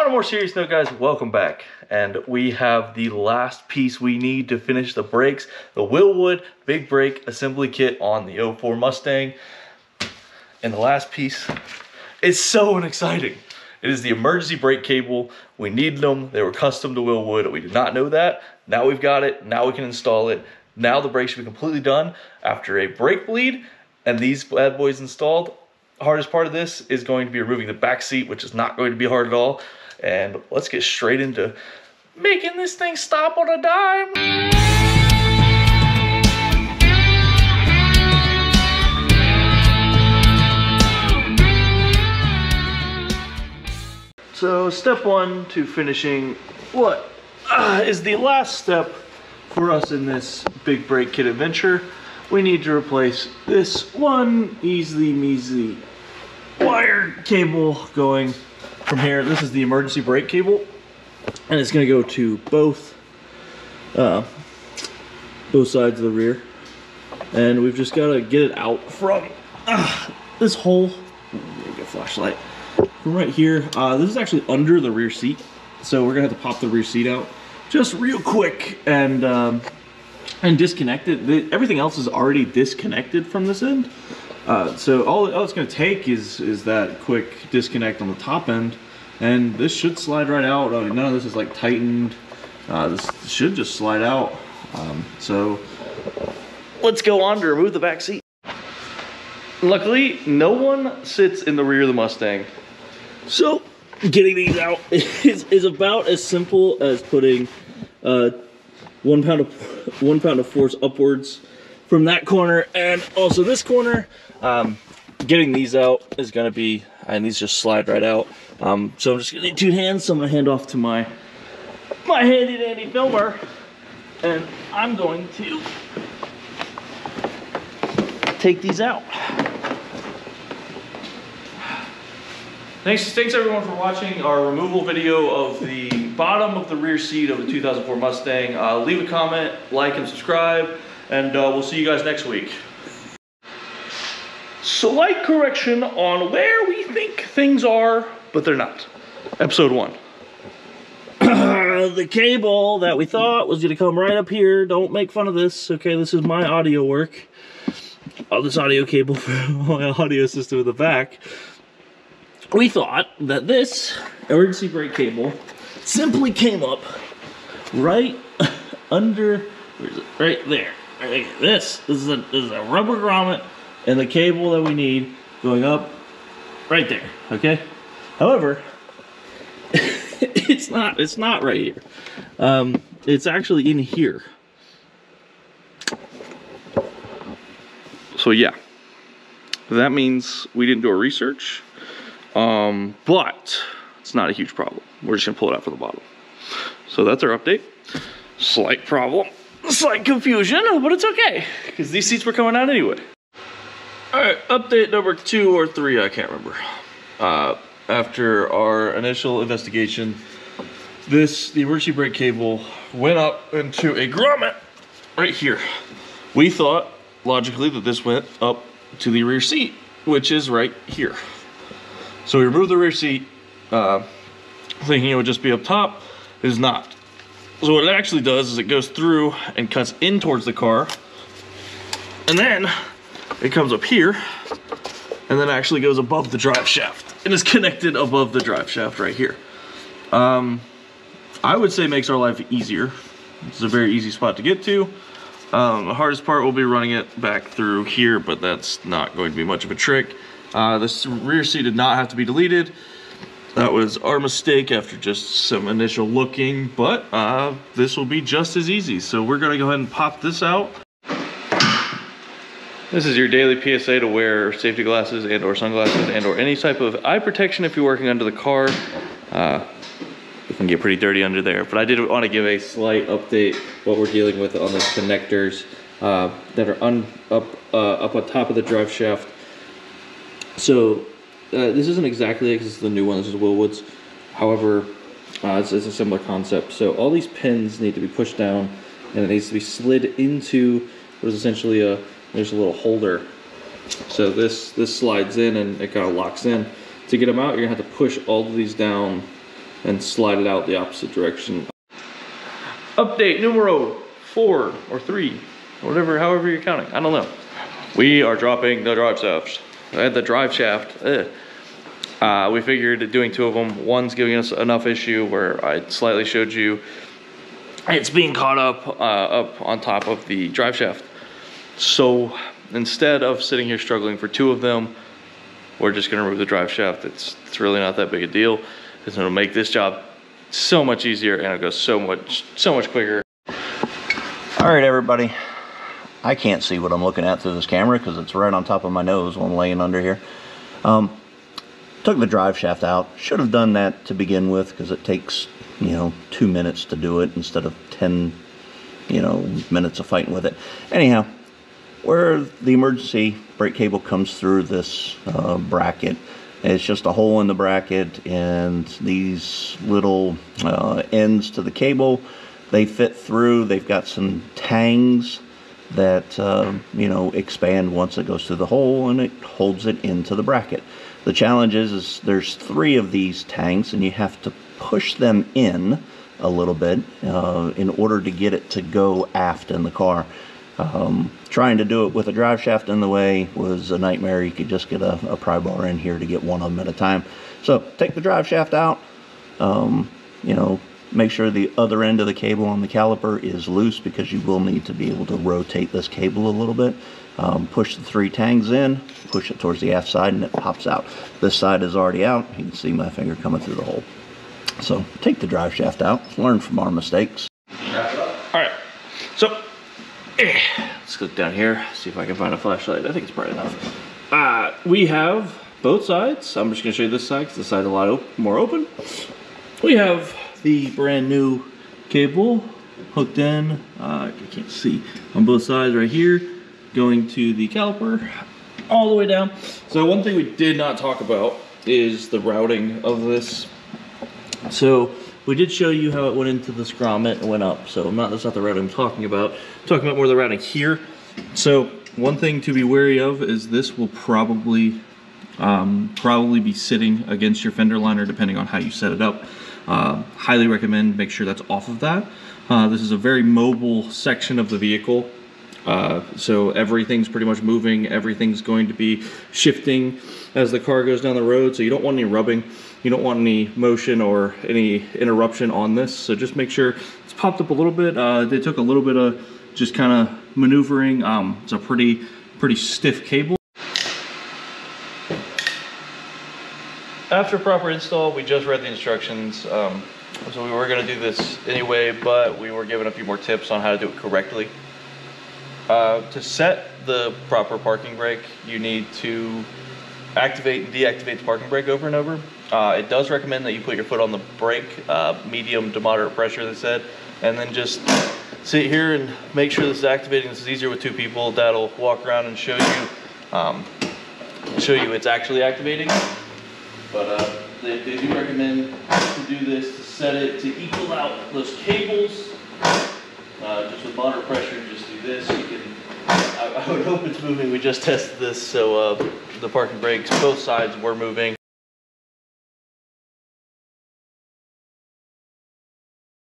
a more serious note, guys, welcome back. And we have the last piece we need to finish the brakes, the Wilwood Big Brake Assembly Kit on the 04 Mustang. And the last piece is so exciting. It is the emergency brake cable. We needed them. They were custom to Wilwood. We did not know that. Now we've got it. Now we can install it. Now the brake should be completely done after a brake bleed and these bad boys installed. Hardest part of this is going to be removing the back seat, which is not going to be hard at all. And let's get straight into making this thing stop on a dime. So step one to finishing what is the last step for us in this big brake kit adventure. We need to replace this one easily measly wire cable going from here. This is the emergency brake cable, and it's going to go to both sides of the rear. And we've just got to get it out from this hole. Get a flashlight from right here. This is actually under the rear seat, so we're gonna have to pop the rear seat out just real quick and disconnect it. Everything else is already disconnected from this end. So all it's going to take is that quick disconnect on the top end, and this should slide right out. I mean, none of this is like tightened. This should just slide out. So let's go on to remove the back seat. Luckily, no one sits in the rear of the Mustang. So getting these out is about as simple as putting 1 pound of force upwards from that corner and also this corner. Getting these out is gonna be, and these just slide right out. So I'm just gonna need 2 hands, so I'm gonna hand off to my handy dandy filmer, and I'm going to take these out. Thanks everyone for watching our removal video of the bottom of the rear seat of the 2004 Mustang. Leave a comment, like, and subscribe, and we'll see you guys next week. Slight correction on where we think things are, but they're not. Episode 1. The cable that we thought was gonna come right up here. Don't make fun of this, okay? This is my audio work. This audio cable for my audio system in the back. We thought that this emergency brake cable simply came up right under, where is it? Right there. This is a rubber grommet and the cable that we need going up right there, okay? However, it's not right here. It's actually in here. So yeah, that means we didn't do our research. But it's not a huge problem. We're just gonna pull it out from the bottom. So that's our update. Slight problem, slight confusion, but it's okay, because these seats were coming out anyway. All right, update number 2 or 3, I can't remember. After our initial investigation, the emergency brake cable went up into a grommet right here. We thought, logically, that this went up to the rear seat, which is right here. So we removed the rear seat, thinking it would just be up top. It is not. So what it actually does is it goes through and cuts in towards the car, and then it comes up here, and then actually goes above the drive shaft, and is connected above the drive shaft right here. I would say makes our life easier. It's a very easy spot to get to. The hardest part will be running it back through here, but that's not going to be much of a trick. This rear seat did not have to be deleted. That was our mistake after just some initial looking, but this will be just as easy. So we're gonna go ahead and pop this out. This is your daily PSA to wear safety glasses and or sunglasses and or any type of eye protection if you're working under the car. It can get pretty dirty under there, but I did want to give a slight update what we're dealing with on the connectors that are up on top of the drive shaft. So this isn't exactly it because it's the new one. This is Wilwood's. However, it's a similar concept. So all these pins need to be pushed down, and it needs to be slid into what is essentially there's a little holder. So this slides in and it kind of locks in. To get them out, you're gonna have to push all of these down and slide it out the opposite direction. Update numero 4 or 3, whatever, however you're counting. I don't know. We are dropping the drive shafts. The drive shaft. We figured doing 2 of them. One's giving us enough issue where I slightly showed you it's being caught up on top of the drive shaft. So instead of sitting here struggling for 2 of them, we're just gonna remove the drive shaft. It's really not that big a deal. It'll make this job so much easier and it'll go so much quicker. All right, everybody. I can't see what I'm looking at through this camera because it's right on top of my nose when I'm laying under here. Took the drive shaft out. Should have done that to begin with because it takes, 2 minutes to do it instead of 10, minutes of fighting with it. Anyhow, where the emergency brake cable comes through this bracket, it's just a hole in the bracket, and these little ends to the cable, they fit through. They've got some tangs that expand once it goes through the hole, and it holds it into the bracket. The challenge is there's 3 of these tanks, and you have to push them in a little bit in order to get it to go aft in the car. Trying to do it with a drive shaft in the way was a nightmare. You could just get a pry bar in here to get one of them at a time. So take the drive shaft out, make sure the other end of the cable on the caliper is loose because you will need to be able to rotate this cable a little bit. Push the 3 tangs in, push it towards the aft side, and it pops out. This side is already out. You can see my finger coming through the hole. So take the drive shaft out, learn from our mistakes. Alright, so let's look down here, see if I can find a flashlight. I think it's bright enough. We have both sides. I'm just going to show you this side because this side's a lot more open. We have the brand new cable hooked in, I can't see, on both sides right here, going to the caliper all the way down. So one thing we did not talk about is the routing of this. So we did show you how it went into this grommet and went up. So that's not the routing I'm talking about. I'm talking about more the routing here. So one thing to be wary of is this will probably be sitting against your fender liner depending on how you set it up. Highly recommend make sure that's off of that. This is a very mobile section of the vehicle. So everything's pretty much moving. Everything's going to be shifting as the car goes down the road. So you don't want any rubbing. You don't want any motion or any interruption on this. So just make sure it's popped up a little bit. They took a little bit of just kind of maneuvering. It's a pretty stiff cable. After proper install, we just read the instructions. So we were going to do this anyway, but we were given a few more tips on how to do it correctly. To set the proper parking brake, you need to activate and deactivate the parking brake over and over. It does recommend that you put your foot on the brake, medium to moderate pressure, they said, and then just sit here and make sure this is activating. This is easier with 2 people. That'll walk around and show you it's actually activating. But they do recommend to do this, to set it to equal out those cables. Just with moderate pressure, just do this. You can. I would hope it's moving. We just tested this, so the parking brakes, both sides were moving.